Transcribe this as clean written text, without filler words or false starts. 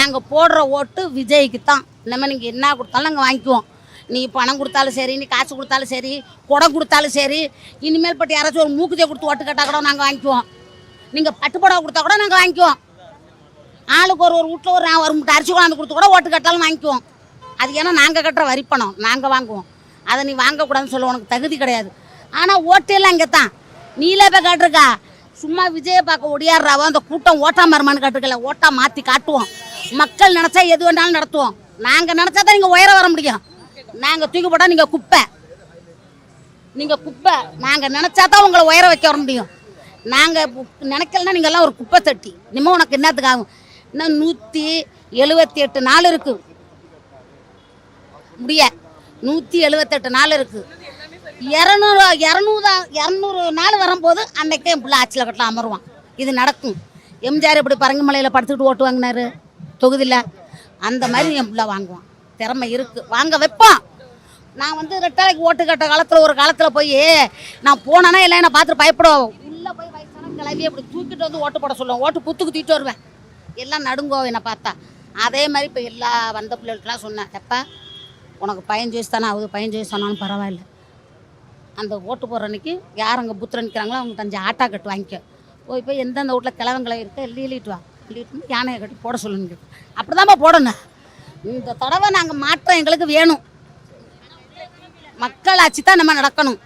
நாங்கள் போடுற ஓட்டு விஜய்க்கு தான். இனிமேல் நீங்கள் என்ன கொடுத்தாலும் நாங்கள் வாங்கிக்குவோம். நீ பணம் கொடுத்தாலும் சரி, நீ காசு கொடுத்தாலும் சரி, குடம் கொடுத்தாலும் சரி, இனிமேல் பட்டு யாராச்சும் ஒரு மூக்குத்தியை கொடுத்து ஓட்டு கேட்டால் கூட நாங்கள் வாங்கிக்குவோம். நீங்கள் பட்டுப்படவை கொடுத்தா கூட நாங்கள் வாங்கிக்குவோம். ஆளுக்கு ஒரு வீட்டில் ஒரு முட்டை அரிசி கொண்டாந்து கொடுத்து கூட ஓட்டு கேட்டாலும் வாங்கிக்குவோம். அது ஏன்னா நாங்கள் கட்டுற வரி பணம், நாங்கள் வாங்குவோம். அதை நீ வாங்கக்கூடாதுன்னு சொல்ல உனக்கு தகுதி கிடையாது. ஆனால் ஓட்டெல்லாம் இங்கே தான். நீலே போய் காட்டுருக்கா, சும்மா விஜயை பார்க்க ஒடியாடுறாவோ அந்த கூட்டம் ஓட்டா மரமானு காட்டுருக்கல. ஓட்டா மாற்றி காட்டுவோம். மக்கள் நினச்சா எது வேணாலும் நடத்துவோம். நாங்கள் நினச்சா தான் நீங்கள் உயர வர முடியும். நாங்கள் தூக்கி போட்டால் நீங்கள் குப்பை, நீங்கள் குப்பை. நாங்கள் நினச்சா தான் உங்களை உயர வைக்க வர முடியும். நாங்கள் நினைக்கலன்னா நீங்கள்லாம் ஒரு குப்பை தட்டி. இனிமேல் உனக்கு என்னத்துக்கு ஆகும்? இன்னும் 178 நாள் இருக்குது முடிய. 178 நாள் இருக்குது. 200 நாள் வரும்போது அன்னைக்கே என் பிள்ளை ஆட்சியில் கட்டலாம் அமருவான். இது நடக்கும். எம்ஜிஆர் இப்படி பரங்கிமலையில் படுத்துக்கிட்டு ஓட்டு வாங்கினாரு தொகுதியில், அந்த மாதிரி என் பிள்ளை வாங்குவான். திறமை இருக்குது, வாங்க வைப்போம். நான் வந்து ரெட்டாலைக்கு ஓட்டு கட்ட காலத்தில் ஒரு காலத்தில் போய் நான் போனேன்னா எல்லாம் என்னை பார்த்துட்டு பயப்படுவோம். உள்ளே போய் வயசான கிளவி அப்படி தூக்கிட்டு வந்து ஓட்டு போட சொல்லுவேன். ஓட்டு புத்துக்கு தூக்கிட்டு வருவேன். எல்லாம் நடுங்கோ என்னை பார்த்தா. அதே மாதிரி இப்போ எல்லா வந்த பிள்ளைகளுக்கெல்லாம் சொன்னேன், எப்போ உனக்கு 15 வயசு தானே ஆகுது, 15 வயசு சொன்னாலும் பரவாயில்ல. அந்த ஓட்டு போடுற அன்றைக்கி யார் அங்கே புத்திர நிற்கிறாங்களோ அவங்க 5 ஆட்டா கட்டு வாங்கிக்க. போய் எந்தெந்த வீட்டில் கிழவங்களை இருக்க எழுதிட்டு வா, எழுதிட்டு யானையை கட்டி போட சொல்லுங்க. அப்படி தான்ப்பா போடணும். இந்த தடவை நாங்கள் மாற்றம் எங்களுக்கு வேணும். மக்களாட்சி தான் நம்ம நடக்கணும்.